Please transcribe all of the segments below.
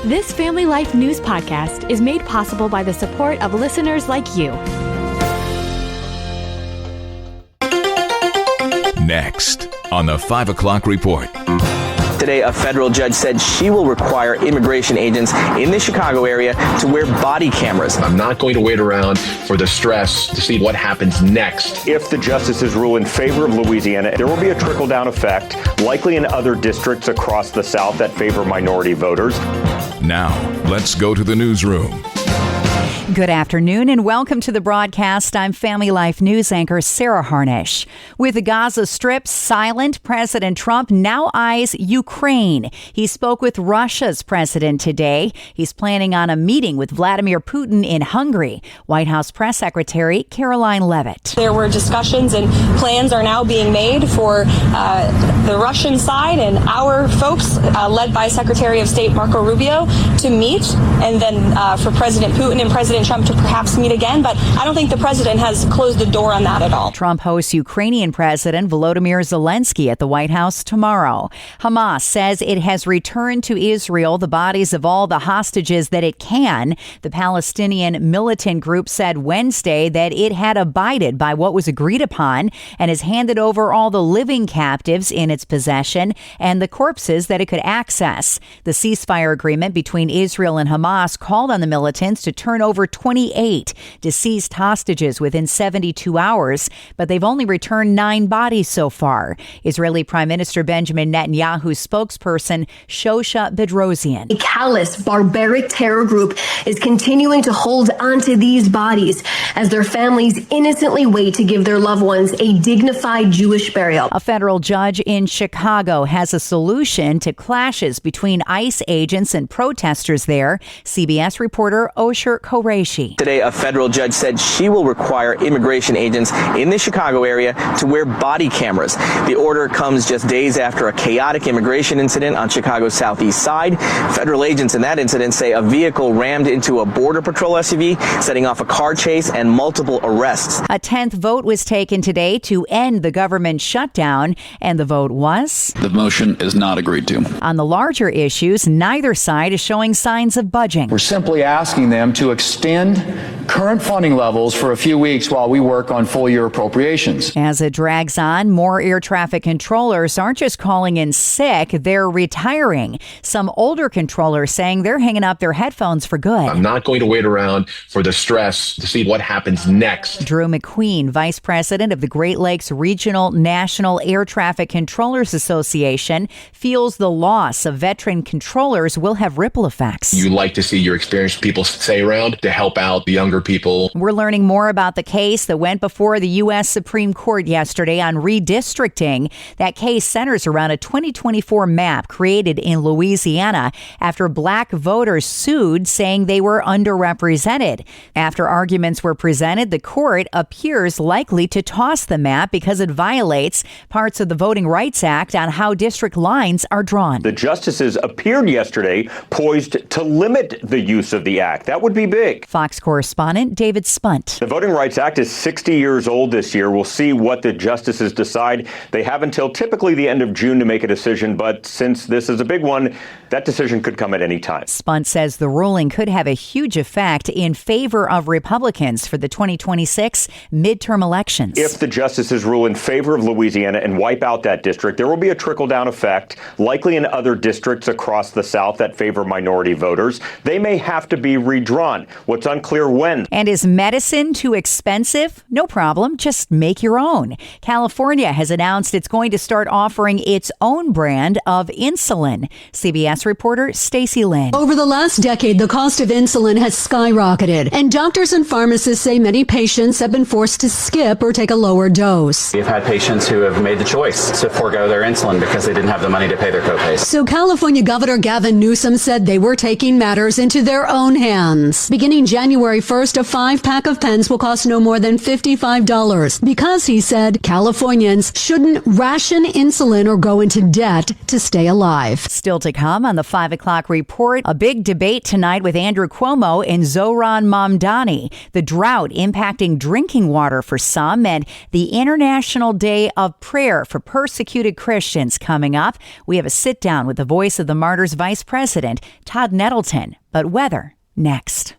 This Family Life News podcast is made possible by the support of listeners like you. Next on the 5 o'clock report. Today, a federal judge said she will require immigration agents in the Chicago area to wear body cameras. I'm not going to wait around for the stress to see what happens next. If the justices rule in favor of Louisiana, there will be a trickle-down effect, likely in other districts across the South that favor minority voters. Now, let's go to the newsroom. Good afternoon and welcome to the broadcast. I'm Family Life News anchor Sarah Harnish. With the Gaza Strip silent, President Trump now eyes Ukraine. He spoke with Russia's president today. He's planning on a meeting with Vladimir Putin in Hungary. White House Press Secretary Caroline Leavitt. There were discussions and plans are now being made for the Russian side and our folks, led by Secretary of State Marco Rubio, to meet, and then for President Putin and President Trump to perhaps meet again, but I don't think the president has closed the door on that at all. Trump hosts Ukrainian President Volodymyr Zelensky at the White House tomorrow. Hamas says it has returned to Israel the bodies of all the hostages that it can. The Palestinian militant group said Wednesday that it had abided by what was agreed upon and has handed over all the living captives in its possession and the corpses that it could access. The ceasefire agreement between Israel and Hamas called on the militants to turn over 28 deceased hostages within 72 hours, but they've only returned 9 bodies so far. Israeli Prime Minister Benjamin Netanyahu's spokesperson, Shosha Bedrosian. A callous, barbaric terror group is continuing to hold onto these bodies as their families innocently wait to give their loved ones a dignified Jewish burial. A federal judge in Chicago has a solution to clashes between ICE agents and protesters there. CBS reporter Osher Koreshi. Today, a federal judge said she will require immigration agents in the Chicago area to wear body cameras. The order comes just days after a chaotic immigration incident on Chicago's southeast side. Federal agents in that incident say a vehicle rammed into a Border Patrol SUV, setting off a car chase and multiple arrests. A 10th vote was taken today to end the government shutdown, and the vote was? The motion is not agreed to. On the larger issues, neither side is showing signs of budging. We're simply asking them to extend current funding levels for a few weeks while we work on full-year appropriations. As it drags on, more air traffic controllers aren't just calling in sick, they're retiring. Some older controllers saying they're hanging up their headphones for good. I'm not going to wait around for the stress to see what happens next. Drew McQueen, vice president of the Great Lakes Regional National Air Traffic Controllers Association, feels the loss of veteran controllers will have ripple effects. You like to see your experienced people stay around to help out the younger people. We're learning more about the case that went before the U.S. Supreme Court yesterday on redistricting. That case centers around a 2024 map created in Louisiana after black voters sued, saying they were underrepresented. After arguments were presented, the court appears likely to toss the map because it violates parts of the Voting Rights Act on how district lines are drawn. The justices appeared yesterday poised to limit the use of the act. That would be big. Fox correspondent David Spunt. The Voting Rights Act is 60 years old this year. We'll see what the justices decide. They have until typically the end of June to make a decision, but since this is a big one, that decision could come at any time. Spunt says the ruling could have a huge effect in favor of Republicans for the 2026 midterm elections. If the justices rule in favor of Louisiana and wipe out that district, there will be a trickle-down effect, likely in other districts across the South that favor minority voters. They may have to be redrawn. What's unclear when. And is medicine too expensive? No problem. Just make your own. California has announced it's going to start offering its own brand of insulin. CBS reporter Stacey Lynn. Over the last decade, the cost of insulin has skyrocketed, and doctors and pharmacists say many patients have been forced to skip or take a lower dose. We've had patients who have made the choice to forego their insulin because they didn't have the money to pay their copays. So California Governor Gavin Newsom said they were taking matters into their own hands. Beginning January 1st, a 5-pack of pens will cost no more than $55 because, he said, Californians shouldn't ration insulin or go into debt to stay alive. Still to come, on the 5 o'clock report. A big debate tonight with Andrew Cuomo and Zohran Mamdani. The drought impacting drinking water for some, and the International Day of Prayer for Persecuted Christians coming up. We have a sit down with the Voice of the Martyrs Vice President, Todd Nettleton. But weather next.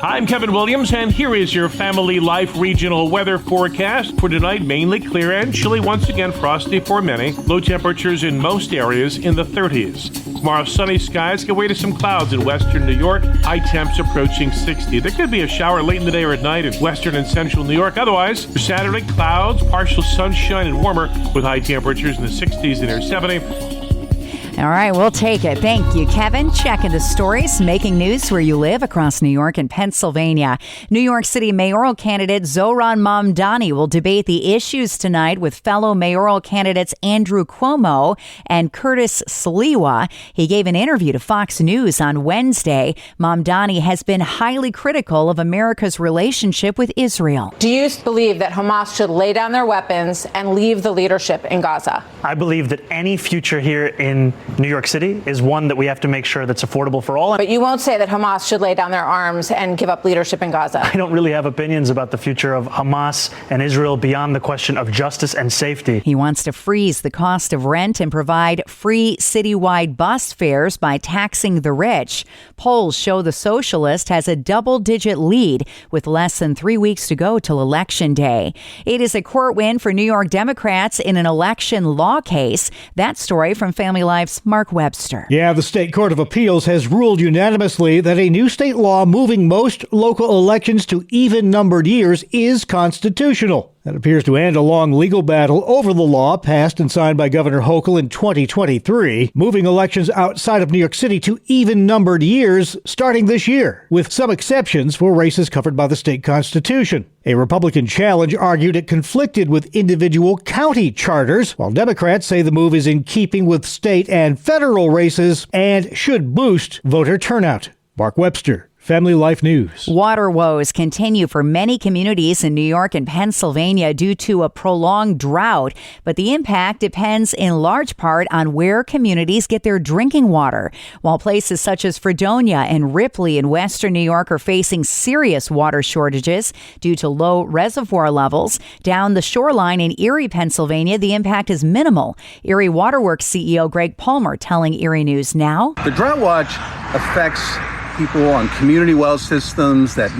I'm Kevin Williams, and here is your Family Life regional weather forecast. For tonight, mainly clear and chilly, once again frosty for many. Low temperatures in most areas in the 30s. Tomorrow, sunny skies give way to some clouds in western New York. High temps approaching 60. There could be a shower late in the day or at night in western and central New York. Otherwise, for Saturday, clouds, partial sunshine, and warmer with high temperatures in the 60s and near 70. All right, we'll take it. Thank you, Kevin. Checking the stories, making news where you live across New York and Pennsylvania. New York City mayoral candidate Zohran Mamdani will debate the issues tonight with fellow mayoral candidates Andrew Cuomo and Curtis Sliwa. He gave an interview to Fox News on Wednesday. Mamdani has been highly critical of America's relationship with Israel. Do you believe that Hamas should lay down their weapons and leave the leadership in Gaza? I believe that any future here in New York City is one that we have to make sure that's affordable for all. But you won't say that Hamas should lay down their arms and give up leadership in Gaza. I don't really have opinions about the future of Hamas and Israel beyond the question of justice and safety. He wants to freeze the cost of rent and provide free citywide bus fares by taxing the rich. Polls show the socialist has a double-digit lead with less than 3 weeks to go till Election Day. It is a court win for New York Democrats in an election law case. That story from Family Life's Mark Webster. Yeah, the State Court of Appeals has ruled unanimously that a new state law moving most local elections to even-numbered years is constitutional. That appears to end a long legal battle over the law passed and signed by Governor Hochul in 2023, moving elections outside of New York City to even-numbered years starting this year, with some exceptions for races covered by the state constitution. A Republican challenge argued it conflicted with individual county charters, while Democrats say the move is in keeping with state and federal races and should boost voter turnout. Mark Webster, Family Life News. Water woes continue for many communities in New York and Pennsylvania due to a prolonged drought, but the impact depends in large part on where communities get their drinking water. While places such as Fredonia and Ripley in western New York are facing serious water shortages due to low reservoir levels, down the shoreline in Erie, Pennsylvania, the impact is minimal. Erie Waterworks CEO Greg Palmer telling Erie News Now. The drought watch affects people on community well systems that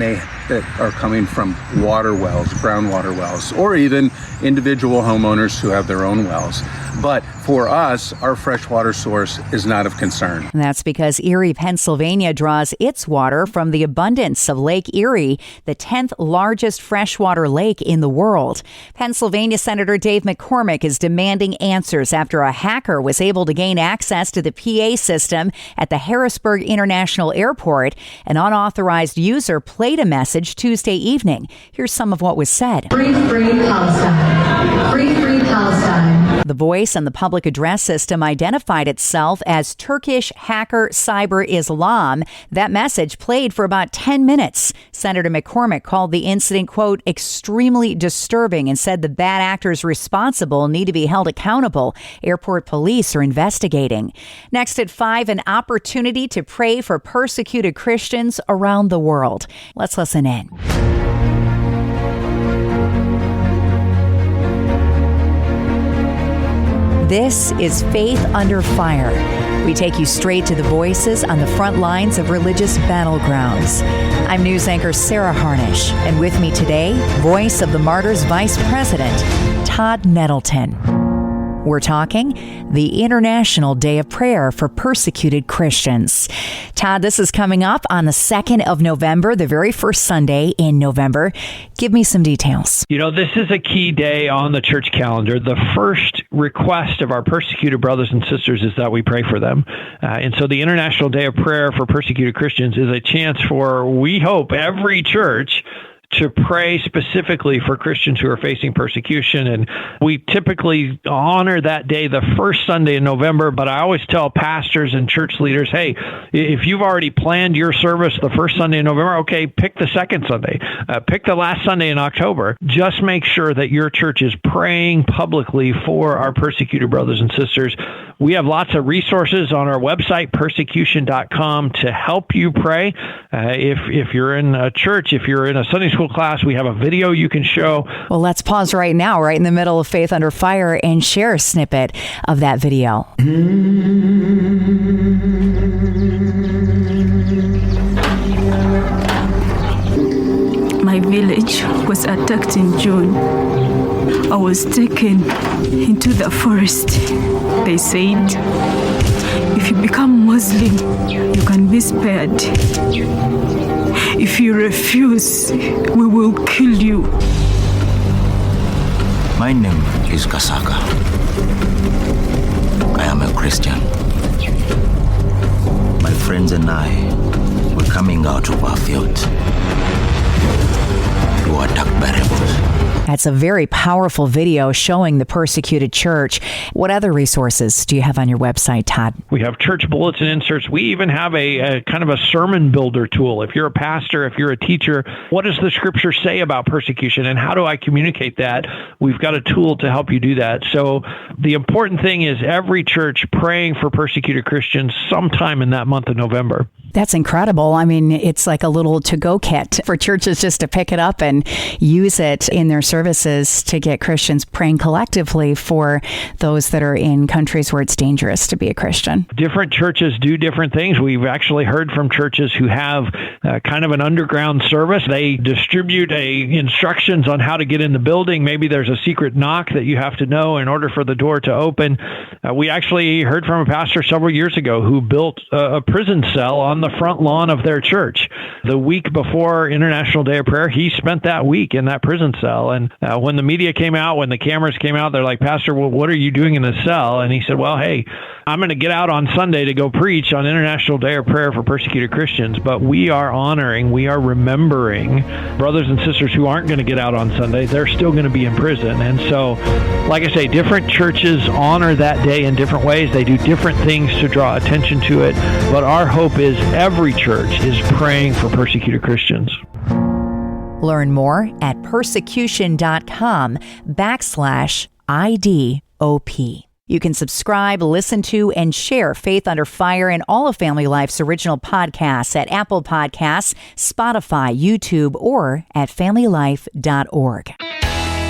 are coming from water wells, groundwater wells, or even individual homeowners who have their own wells. But for us, our freshwater source is not of concern. That's because Erie, Pennsylvania draws its water from the abundance of Lake Erie, the 10th largest freshwater lake in the world. Pennsylvania Senator Dave McCormick is demanding answers after a hacker was able to gain access to the PA system at the Harrisburg International Airport. An unauthorized user played a message Tuesday evening. Here's some of what was said. Free Palestine. Free Palestine. The voice on the public address system identified itself as Turkish hacker Cyber Islam. That message played for about 10 minutes. Senator McCormick called the incident, quote, extremely disturbing and said the bad actors responsible need to be held accountable. Airport police are investigating. Next at 5, an opportunity to pray for persecuted Christians around the world. Let's listen in. This is Faith Under Fire. We take you straight to the voices on the front lines of religious battlegrounds. I'm news anchor Sarah Harnish, and with me today, Voice of the Martyrs Vice President, Todd Nettleton. We're talking the International Day of Prayer for Persecuted Christians. Todd, this is coming up on the 2nd of November, the very first Sunday in November. Give me some details. You know, this is a key day on the church calendar. The first request of our persecuted brothers and sisters is that we pray for them. And so the International Day of Prayer for Persecuted Christians is a chance for, we hope, every church to pray specifically for Christians who are facing persecution. And we typically honor that day the first Sunday in November, but I always tell pastors and church leaders, hey, if you've already planned your service the first Sunday in November, okay, pick the second Sunday, pick the last Sunday in October. Just make sure that your church is praying publicly for our persecuted brothers and sisters. we have lots of resources on our website, persecution.com, to help you pray. If you're in a church, if you're in a Sunday school class, we have a video you can show. Well, let's pause right now, right in the middle of Faith Under Fire, and share a snippet of that video. My village was attacked in June. I was taken into the forest. They said, if you become Muslim, you can be spared. If you refuse, we will kill you. My name is Kasaka. I am a Christian. My friends and I were coming out of our field. We were attacked by rebels. That's a very powerful video showing the persecuted church. What other resources do you have on your website, Todd? We have church bulletin inserts. We even have a kind of a sermon builder tool. If you're a pastor, if you're a teacher, what does the scripture say about persecution and how do I communicate that? We've got a tool to help you do that. So the important thing is every church praying for persecuted Christians sometime in that month of November. That's incredible. I mean, it's like a little to-go kit for churches just to pick it up and use it in their services to get Christians praying collectively for those that are in countries where it's dangerous to be a Christian. Different churches do different things. We've actually heard from churches who have kind of an underground service. They distribute instructions on how to get in the building. Maybe there's a secret knock that you have to know in order for the door to open. We actually heard from a pastor several years ago who built a prison cell on the front lawn of their church. The week before International Day of Prayer, he spent that week in that prison cell. And when the media came out, when the cameras came out, they're like, Pastor, well, what are you doing in the cell? And he said, well, hey, I'm going to get out on Sunday to go preach on International Day of Prayer for persecuted Christians. But we are remembering brothers and sisters who aren't going to get out on Sunday. They're still going to be in prison. And so, like I say, different churches honor that day in different ways. They do different things to draw attention to it. But our hope is every church is praying for persecuted Christians. Learn more at persecution.com/IDOP. You can subscribe, listen to, and share Faith Under Fire and all of Family Life's original podcasts at Apple Podcasts, Spotify, YouTube, or at familylife.org.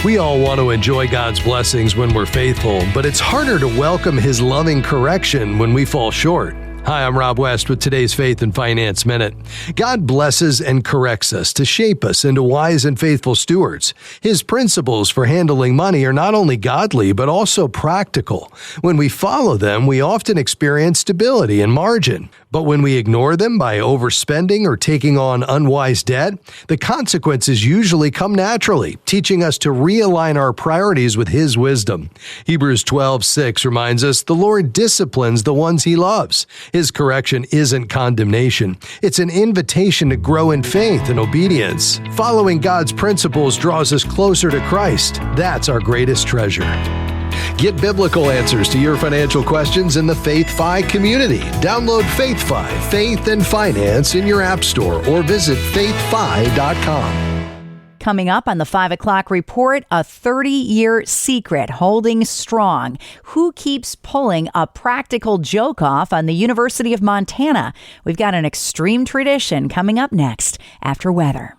We all want to enjoy God's blessings when we're faithful, but it's harder to welcome His loving correction when we fall short. Hi, I'm Rob West with today's Faith and Finance Minute. God blesses and corrects us to shape us into wise and faithful stewards. His principles for handling money are not only godly, but also practical. When we follow them, we often experience stability and margin. But when we ignore them by overspending or taking on unwise debt, the consequences usually come naturally, teaching us to realign our priorities with His wisdom. Hebrews 12:6 reminds us the Lord disciplines the ones He loves. His correction isn't condemnation. It's an invitation to grow in faith and obedience. Following God's principles draws us closer to Christ. That's our greatest treasure. Get biblical answers to your financial questions in the Faith Fi community. Download Faith Fi, Faith and Finance in your app store or visit faithfi.com. Coming up on the 5 o'clock report, a 30-year secret holding strong. Who keeps pulling a practical joke off on the University of Montana? We've got an extreme tradition coming up next after weather.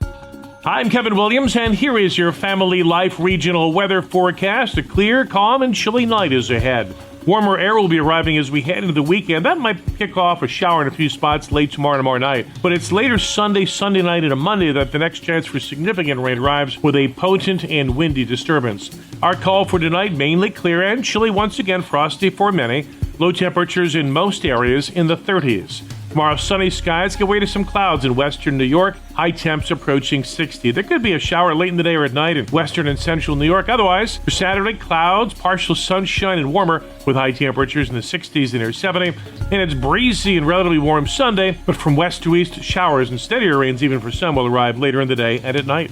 I'm Kevin Williams, and here is your Family Life regional weather forecast. A clear, calm, and chilly night is ahead. Warmer air will be arriving as we head into the weekend. That might kick off a shower in a few spots late tomorrow night. But it's later Sunday night, and a Monday that the next chance for significant rain arrives with a potent and windy disturbance. Our call for tonight, mainly clear and chilly once again, frosty for many. Low temperatures in most areas in the 30s. Tomorrow, sunny skies give way to some clouds in western New York. High temps approaching 60. There could be a shower late in the day or at night in western and central New York. Otherwise, for Saturday, clouds, partial sunshine, and warmer with high temperatures in the 60s and near 70. And it's breezy and relatively warm Sunday, but from west to east, showers and steadier rains even for some will arrive later in the day and at night.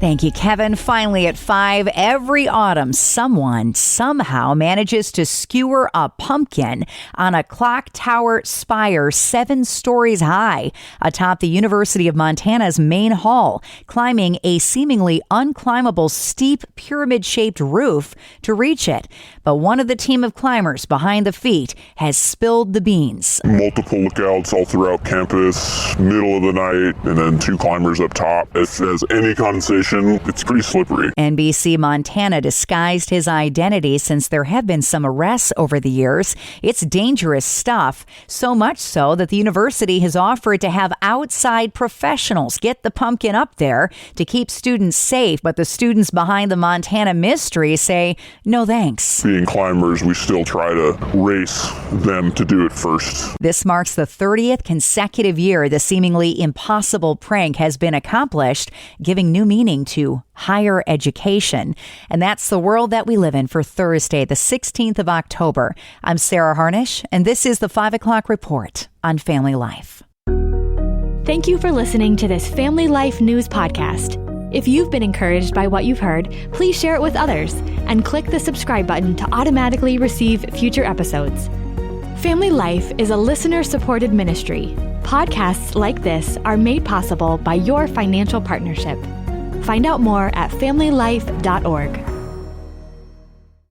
Thank you, Kevin. Finally at 5, every autumn, someone somehow manages to skewer a pumpkin on a clock tower spire 7 stories high atop the University of Montana's main hall, climbing a seemingly unclimbable steep pyramid-shaped roof to reach it. But one of the team of climbers behind the feat has spilled the beans. Multiple lookouts all throughout campus, middle of the night, and then 2 climbers up top. If there's any condensation, it's pretty slippery. NBC Montana disguised his identity since there have been some arrests over the years. It's dangerous stuff, so much so that the university has offered to have outside professionals get the pumpkin up there to keep students safe. But the students behind the Montana mystery say, no thanks. Being climbers, we still try to race them to do it first. This marks the 30th consecutive year the seemingly impossible prank has been accomplished, giving new meaning to higher education. And that's the world that we live in for Thursday, the 16th of October. I'm Sarah Harnish, and this is the 5 o'clock report on Family Life. Thank you for listening to this Family Life News podcast. If you've been encouraged by what you've heard, please share it with others and click the subscribe button to automatically receive future episodes. Family Life is a listener-supported ministry. Podcasts like this are made possible by your financial partnership. Find out more at familylife.org.